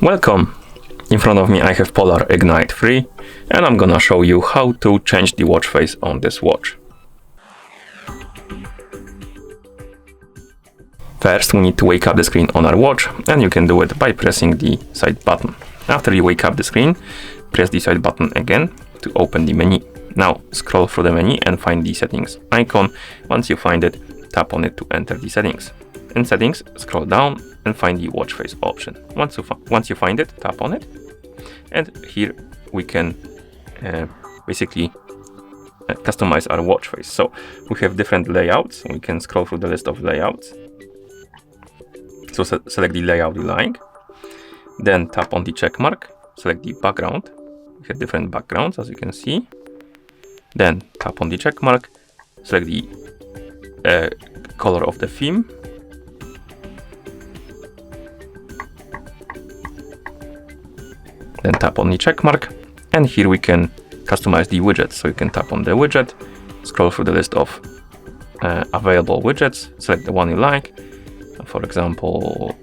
Welcome! In front of me I have Polar Ignite 3 and I'm gonna show you how to change the watch face on this watch. First we need to wake up the screen on our watch, and you can do it by pressing the side button. After you wake up the screen, press the side button again to open the menu. Now scroll through the menu and find the settings icon. Once you find it, tap on it to enter the settings. In settings, scroll down and find the watch face option. Once you find it, tap on it, and here we can basically customize our watch face. So we have different layouts. We can scroll through the list of layouts. So select the layout you like, then tap on the check mark, select the background. We have different backgrounds, as you can see. Then tap on the check mark, select the color of the theme. Then tap on the check mark, and here we can customize the widgets. So you can tap on the widget, scroll through the list of available widgets, select the one you like. For example,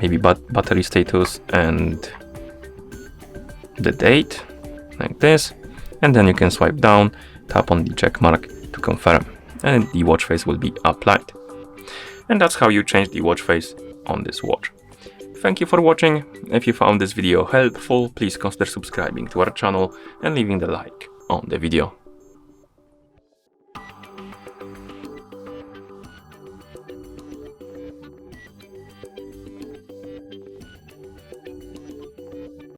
maybe battery status and the date, like this. And then you can swipe down, tap on the check mark to confirm, and the watch face will be applied. And that's how you change the watch face on this watch. Thank you for watching. If you found this video helpful, please consider subscribing to our channel and leaving the like on the video.